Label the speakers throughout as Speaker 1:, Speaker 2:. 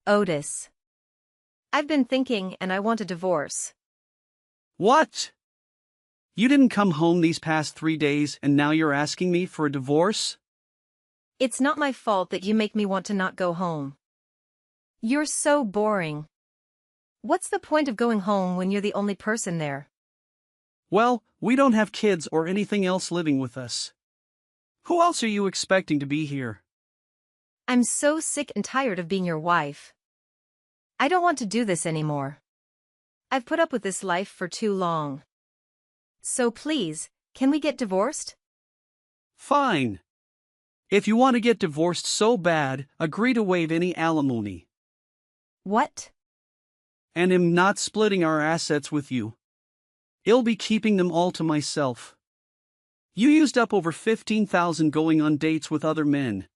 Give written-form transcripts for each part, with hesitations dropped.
Speaker 1: Otis. I've been thinking and I want a divorce.
Speaker 2: What? You didn't come home these past 3 days and now you're asking me for a divorce?
Speaker 1: It's not my fault that you make me want to not go home. You're so boring. What's the point of going home when you're the only person there?
Speaker 2: Well, we don't have kids or anything else living with us. Who else are you expecting to be here?
Speaker 1: I'm so sick and tired of being your wife. I don't want to do this anymore. I've put up with this life for too long. So please, can we get divorced?
Speaker 2: Fine. If you want to get divorced so bad, agree to waive any alimony.
Speaker 1: What?
Speaker 2: And am not splitting our assets with you. I'll be keeping them all to myself. You used up over $15,000 going on dates with other men.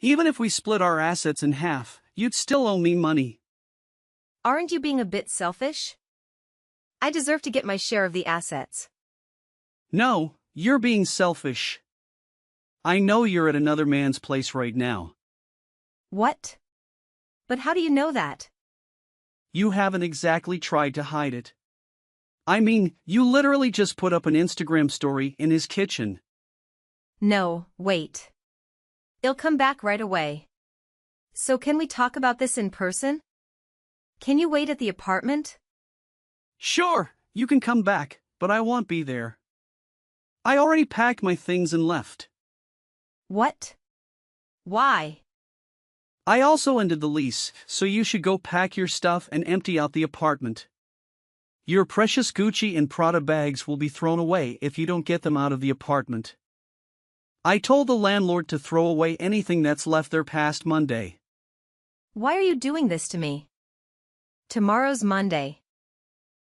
Speaker 2: Even if we split our assets in half, you'd still owe me money.
Speaker 1: Aren't you being a bit selfish? I deserve to get my share of the assets.
Speaker 2: No, you're being selfish. I know you're at another man's place right now.
Speaker 1: What? But how do you know that?
Speaker 2: You haven't exactly tried to hide it. I mean, you literally just put up an Instagram story in his kitchen.
Speaker 1: No, wait. I'll come back right away. So can we talk about this in person? Can you wait at the apartment?
Speaker 2: Sure, you can come back, but I won't be there. I already packed my things and left.
Speaker 1: What? Why?
Speaker 2: I also ended the lease, so you should go pack your stuff and empty out the apartment. Your precious Gucci and Prada bags will be thrown away if you don't get them out of the apartment. I told the landlord to throw away anything that's left there past Monday.
Speaker 1: Why are you doing this to me? Tomorrow's Monday.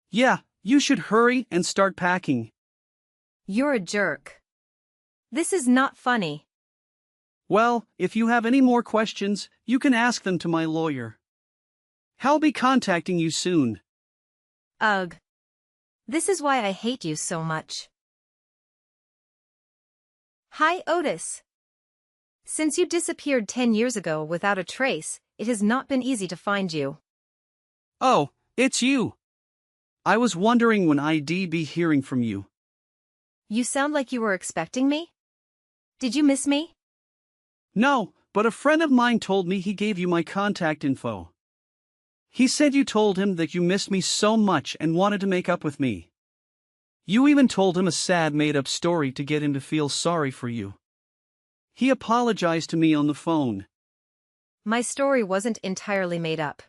Speaker 2: Yeah, you should hurry and start packing.
Speaker 1: You're a jerk. This is not funny.
Speaker 2: Well, if you have any more questions, you can ask them to my lawyer. He'll be contacting you soon.
Speaker 1: Ugh. This is why I hate you so much. Hi, Otis. Since you disappeared 10 years ago without a trace, it has not been easy to find you.
Speaker 2: Oh, it's you. I was wondering when I'd be hearing from you.
Speaker 1: You sound like you were expecting me? Did you miss me?
Speaker 2: No, but a friend of mine told me he gave you my contact info. He said you told him that you missed me so much and wanted to make up with me. You even told him a sad made-up story to get him to feel sorry for you. He apologized to me on the phone.
Speaker 1: My story wasn't entirely made up.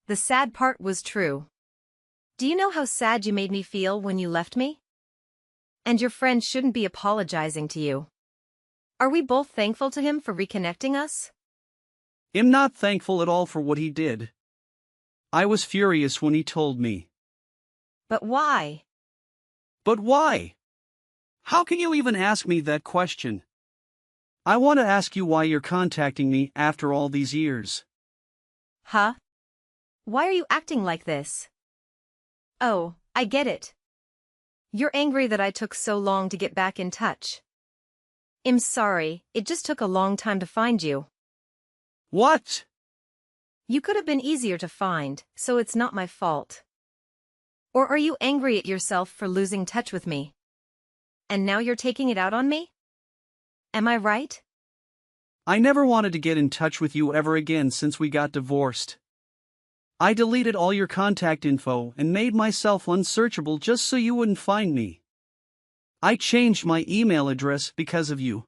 Speaker 1: The sad part was true. Do you know how sad you made me feel when you left me? And your friend shouldn't be apologizing to you. Are we both thankful to him for reconnecting us?
Speaker 2: I'm not thankful at all for what he did. I was furious when he told me.
Speaker 1: But why?
Speaker 2: But why? How can you even ask me that question? I want to ask you why you're contacting me after all these years.
Speaker 1: Huh? Why are you acting like this? Oh, I get it. You're angry that I took so long to get back in touch. I'm sorry, it just took a long time to find you.
Speaker 2: What?
Speaker 1: You could have been easier to find, so it's not my fault. Or are you angry at yourself for losing touch with me? And now you're taking it out on me? Am I right?
Speaker 2: I never wanted to get in touch with you ever again since we got divorced. I deleted all your contact info and made myself unsearchable just so you wouldn't find me. I changed my email address because of you.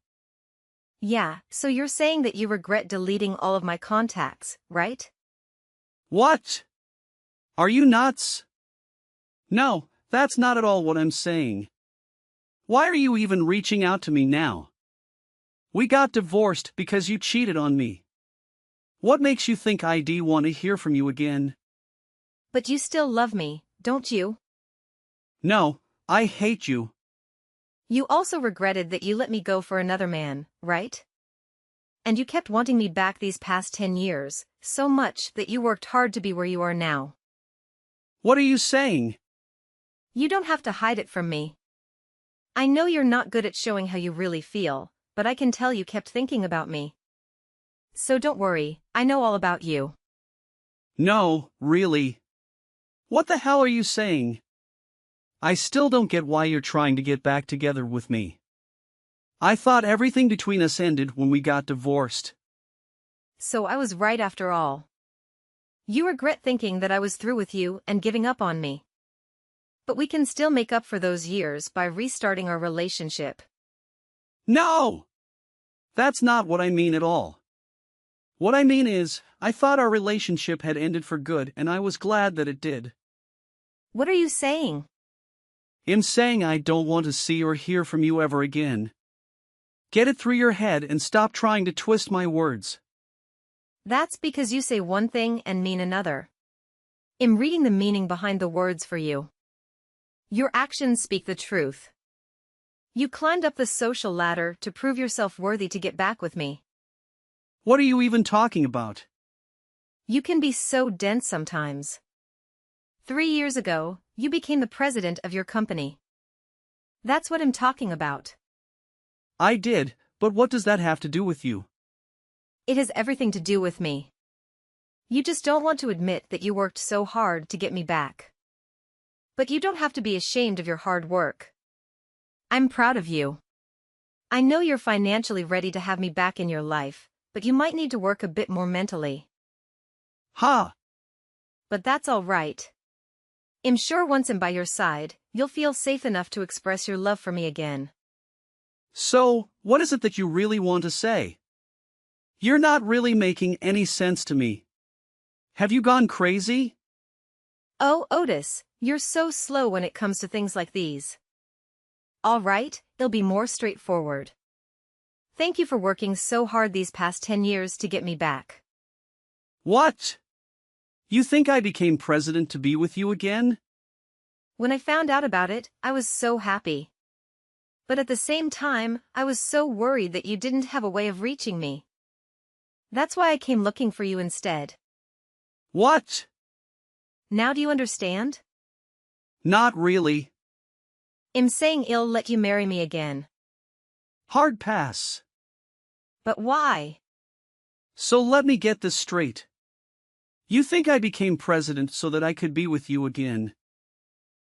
Speaker 1: Yeah, so you're saying that you regret deleting all of my contacts, right?
Speaker 2: What? Are you nuts? No, that's not at all what I'm saying. Why are you even reaching out to me now? We got divorced because you cheated on me. What makes you think I'd want to hear from you again?
Speaker 1: But you still love me, don't you?
Speaker 2: No, I hate you.
Speaker 1: You also regretted that you let me go for another man, right? And you kept wanting me back these past 10 years, so much that you worked hard to be where you are now.
Speaker 2: What are you saying?
Speaker 1: You don't have to hide it from me. I know you're not good at showing how you really feel, but I can tell you kept thinking about me. So don't worry, I know all about you.
Speaker 2: No, really. What the hell are you saying? I still don't get why you're trying to get back together with me. I thought everything between us ended when we got divorced.
Speaker 1: So I was right after all. You regret thinking that I was through with you and giving up on me. But we can still make up for those years by restarting our relationship.
Speaker 2: No! That's not what I mean at all. What I mean is, I thought our relationship had ended for good and I was glad that it did.
Speaker 1: What are you saying?
Speaker 2: I'm saying I don't want to see or hear from you ever again. Get it through your head and stop trying to twist my words.
Speaker 1: That's because you say one thing and mean another. I'm reading the meaning behind the words for you. Your actions speak the truth. You climbed up the social ladder to prove yourself worthy to get back with me.
Speaker 2: What are you even talking about?
Speaker 1: You can be so dense sometimes. 3 years ago, you became the president of your company. That's what I'm talking about.
Speaker 2: I did, but what does that have to do with you?
Speaker 1: It has everything to do with me. You just don't want to admit that you worked so hard to get me back. But you don't have to be ashamed of your hard work. I'm proud of you. I know you're financially ready to have me back in your life, but you might need to work a bit more mentally.
Speaker 2: Ha!
Speaker 1: But that's all right. I'm sure once I'm by your side, you'll feel safe enough to express your love for me again.
Speaker 2: So, what is it that you really want to say? You're not really making any sense to me. Have you gone crazy?
Speaker 1: Oh, Otis, you're so slow when it comes to things like these. All right, it'll be more straightforward. Thank you for working so hard these past 10 years to get me back.
Speaker 2: What? You think I became president to be with you again?
Speaker 1: When I found out about it, I was so happy. But at the same time, I was so worried that you didn't have a way of reaching me. That's why I came looking for you instead.
Speaker 2: What?
Speaker 1: Now do you understand?
Speaker 2: Not really.
Speaker 1: I'm saying I'll let you marry me again.
Speaker 2: Hard pass.
Speaker 1: But why?
Speaker 2: So let me get this straight. You think I became president so that I could be with you again.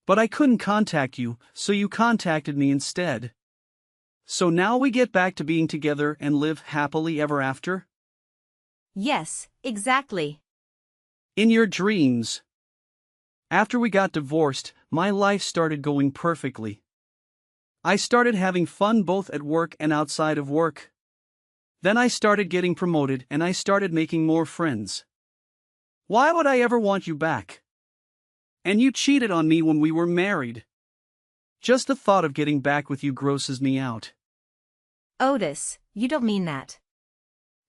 Speaker 2: But I couldn't contact you, so you contacted me instead. So now we get back to being together and live happily ever after?
Speaker 1: Yes, exactly.
Speaker 2: In your dreams. After we got divorced, my life started going perfectly. I started having fun both at work and outside of work. Then I started getting promoted and I started making more friends. Why would I ever want you back? And you cheated on me when we were married. Just the thought of getting back with you grosses me out.
Speaker 1: Otis, you don't mean that.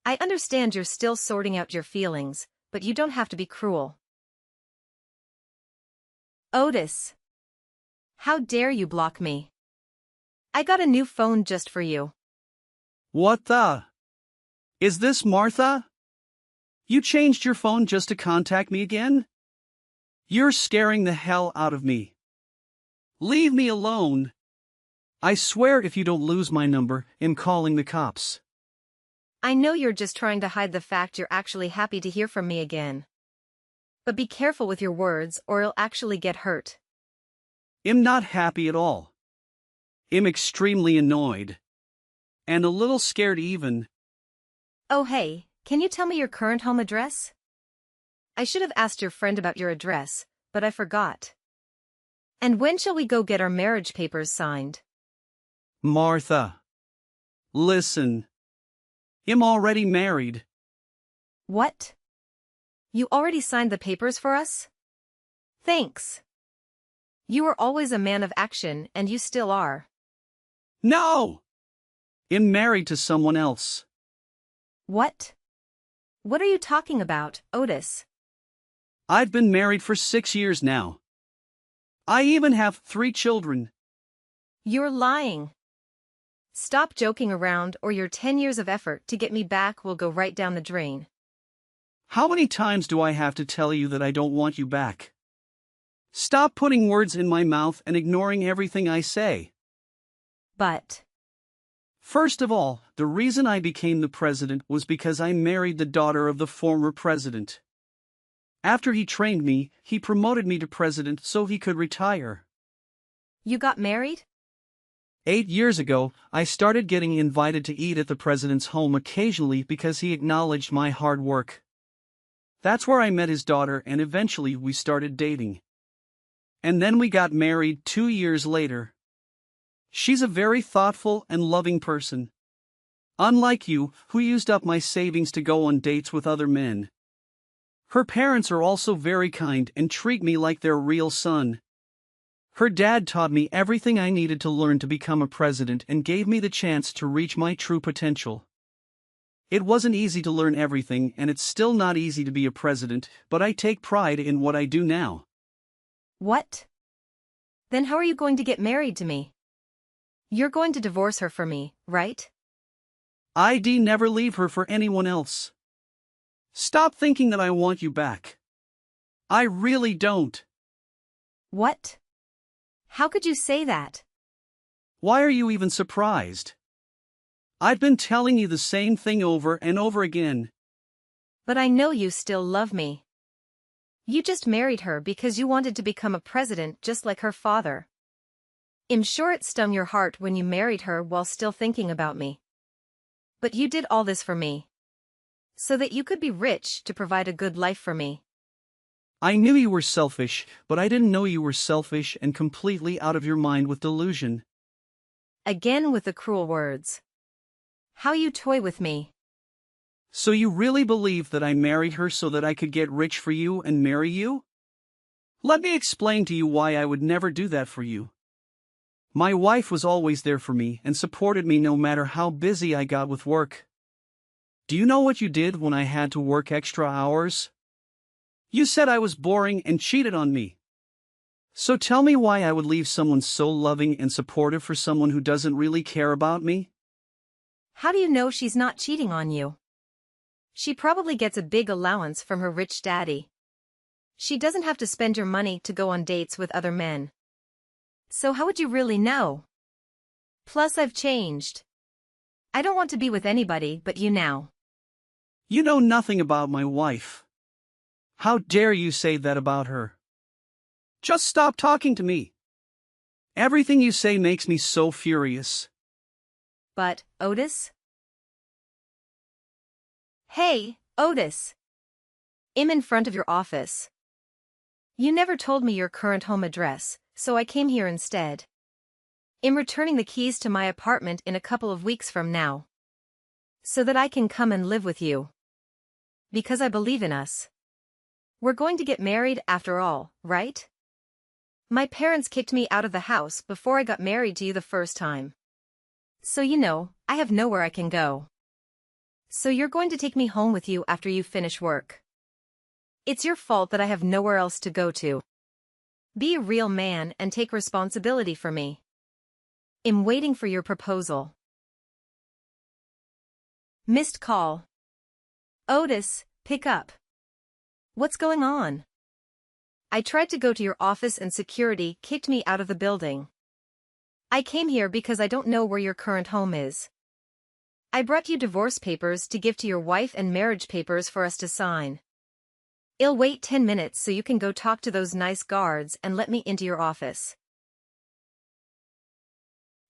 Speaker 1: I understand you're still sorting out your feelings, but you don't have to be cruel. Otis. How dare you block me? I got a new phone just for you.
Speaker 2: What the? Is this Martha? You changed your phone just to contact me again? You're scaring the hell out of me. Leave me alone. I swear if you don't lose my number, I'm calling the cops.
Speaker 1: I know you're just trying to hide the fact you're actually happy to hear from me again. But be careful with your words or you'll actually get hurt.
Speaker 2: I'm not happy at all. I'm extremely annoyed. And a little scared even.
Speaker 1: Oh hey, can you tell me your current home address? I should have asked your friend about your address, but I forgot. And when shall we go get our marriage papers signed?
Speaker 2: Martha. Listen. I'm already married.
Speaker 1: What? You already signed the papers for us? Thanks. You were always a man of action and you still are.
Speaker 2: No! I'm married to someone else.
Speaker 1: What? What are you talking about, Otis?
Speaker 2: I've been married for 6 years now. I even have 3 children.
Speaker 1: You're lying. Stop joking around or your 10 years of effort to get me back will go right down the drain.
Speaker 2: How many times do I have to tell you that I don't want you back? Stop putting words in my mouth and ignoring everything I say.
Speaker 1: But
Speaker 2: First of all, the reason I became the president was because I married the daughter of the former president. After he trained me, he promoted me to president so he could retire.
Speaker 1: You got married?
Speaker 2: 8 years ago, I started getting invited to eat at the president's home occasionally because he acknowledged my hard work. That's where I met his daughter and eventually we started dating. And then we got married 2 years later. She's a very thoughtful and loving person. Unlike you, who used up my savings to go on dates with other men. Her parents are also very kind and treat me like their real son. Her dad taught me everything I needed to learn to become a president and gave me the chance to reach my true potential. It wasn't easy to learn everything and it's still not easy to be a president, but I take pride in what I do now.
Speaker 1: What? Then how are you going to get married to me? You're going to divorce her for me, right?
Speaker 2: I'd never leave her for anyone else. Stop thinking that I want you back. I really don't.
Speaker 1: What? How could you say that?
Speaker 2: Why are you even surprised? I've been telling you the same thing over and over again.
Speaker 1: But I know you still love me. You just married her because you wanted to become a president just like her father. I'm sure it stung your heart when you married her while still thinking about me. But you did all this for me. So that you could be rich to provide a good life for me.
Speaker 2: I knew you were selfish, but I didn't know you were selfish and completely out of your mind with delusion.
Speaker 1: Again with the cruel words. How you toy with me.
Speaker 2: So you really believe that I married her so that I could get rich for you and marry you? Let me explain to you why I would never do that for you. My wife was always there for me and supported me no matter how busy I got with work. Do you know what you did when I had to work extra hours? You said I was boring and cheated on me. So tell me why I would leave someone so loving and supportive for someone who doesn't really care about me?
Speaker 1: How do you know she's not cheating on you? She probably gets a big allowance from her rich daddy. She doesn't have to spend your money to go on dates with other men. So how would you really know? Plus I've changed. I don't want to be with anybody but you now.
Speaker 2: You know nothing about my wife. How dare you say that about her? Just stop talking to me. Everything you say makes me so furious.
Speaker 1: But, Otis? Hey, Otis. I'm in front of your office. You never told me your current home address, so I came here instead. I'm returning the keys to my apartment in a couple of weeks from now. So that I can come and live with you. Because I believe in us. We're going to get married after all, right? My parents kicked me out of the house before I got married to you the first time. So you know, I have nowhere I can go. So you're going to take me home with you after you finish work. It's your fault that I have nowhere else to go to. Be a real man and take responsibility for me. I'm waiting for your proposal. Missed call. Otis, pick up. What's going on? I tried to go to your office and security kicked me out of the building. I came here because I don't know where your current home is. I brought you divorce papers to give to your wife and marriage papers for us to sign. I'll wait 10 minutes so you can go talk to those nice guards and let me into your office.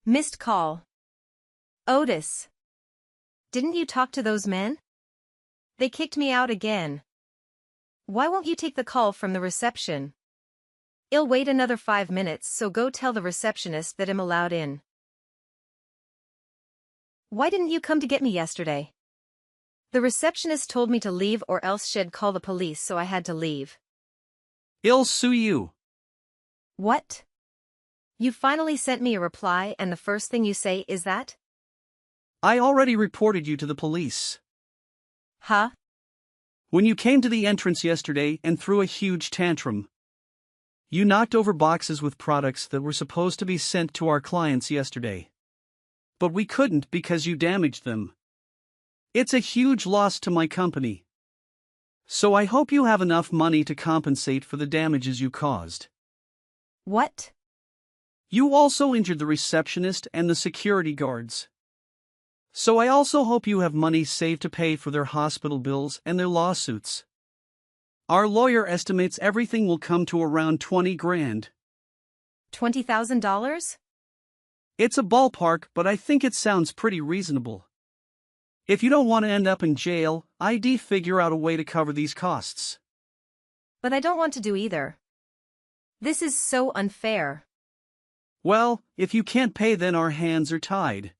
Speaker 1: Missed call. Otis. Didn't you talk to those men? They kicked me out again. Why won't you take the call from the reception? I'll wait another 5 minutes, so go tell the receptionist that I'm allowed in. Why didn't you come to get me yesterday? The receptionist told me to leave or else she'd call the police, so I had to leave.
Speaker 2: I'll sue you.
Speaker 1: What? You finally sent me a reply and the first thing you say is that?
Speaker 2: I already reported you to the police.
Speaker 1: Huh?
Speaker 2: When you came to the entrance yesterday and threw a huge tantrum. You knocked over boxes with products that were supposed to be sent to our clients yesterday. But we couldn't because you damaged them. It's a huge loss to my company. So I hope you have enough money to compensate for the damages you caused.
Speaker 1: What?
Speaker 2: You also injured the receptionist and the security guards. So I also hope you have money saved to pay for their hospital bills and their lawsuits. Our lawyer estimates everything will come to around 20 grand.
Speaker 1: $20,000?
Speaker 2: It's a ballpark, but I think it sounds pretty reasonable. If you don't want to end up in jail, I'd figure out a way to cover these costs.
Speaker 1: But I don't want to do either. This is so unfair.
Speaker 2: Well, if you can't pay, then our hands are tied.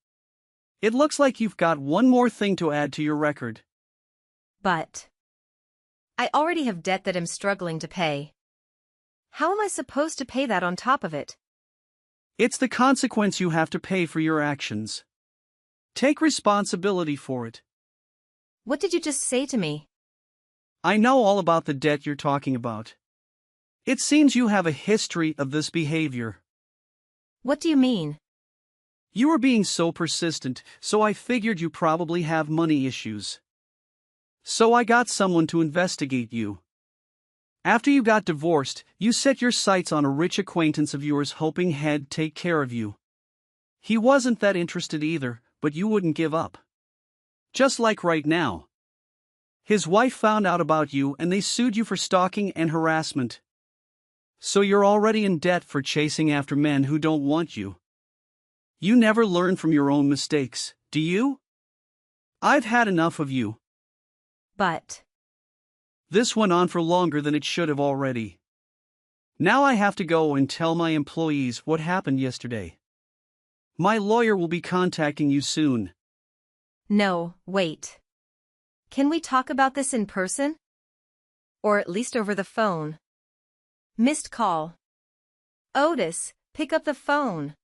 Speaker 2: It looks like you've got one more thing to add to your record.
Speaker 1: But I already have debt that I'm struggling to pay. How am I supposed to pay that on top of it?
Speaker 2: It's the consequence you have to pay for your actions. Take responsibility for it.
Speaker 1: What did you just say to me?
Speaker 2: I know all about the debt you're talking about. It seems you have a history of this behavior.
Speaker 1: What do you mean?
Speaker 2: You were being so persistent, so I figured you probably have money issues. So I got someone to investigate you. After you got divorced, you set your sights on a rich acquaintance of yours, hoping he'd take care of you. He wasn't that interested either, but you wouldn't give up. Just like right now. His wife found out about you and they sued you for stalking and harassment. So you're already in debt for chasing after men who don't want you. You never learn from your own mistakes, do you? I've had enough of you.
Speaker 1: But
Speaker 2: This went on for longer than it should have already. Now I have to go and tell my employees what happened yesterday. My lawyer will be contacting you soon.
Speaker 1: no, wait. Can we talk about this in person? Or at least over the phone? Missed call. Otis, pick up the phone.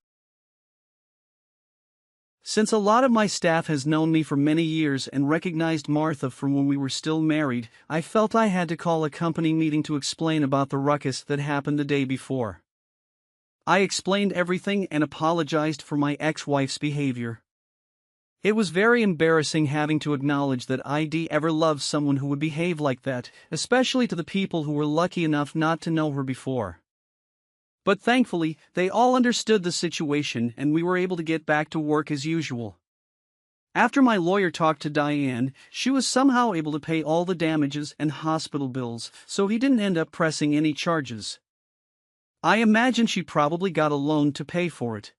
Speaker 2: Since a lot of my staff has known me for many years and recognized Martha from when we were still married, I felt I had to call a company meeting to explain about the ruckus that happened the day before. I explained everything and apologized for my ex-wife's behavior. It was very embarrassing having to acknowledge that I'd ever loved someone who would behave like that, especially to the people who were lucky enough not to know her before. But thankfully, they all understood the situation and we were able to get back to work as usual. After my lawyer talked to Diane, she was somehow able to pay all the damages and hospital bills, so he didn't end up pressing any charges. I imagine she probably got a loan to pay for it.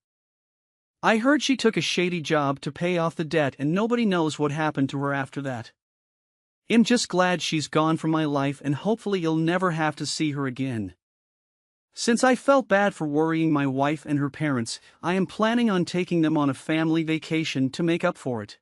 Speaker 2: I heard she took a shady job to pay off the debt and nobody knows what happened to her after that. I'm just glad she's gone from my life and hopefully you'll never have to see her again. Since I felt bad for worrying my wife and her parents, I am planning on taking them on a family vacation to make up for it.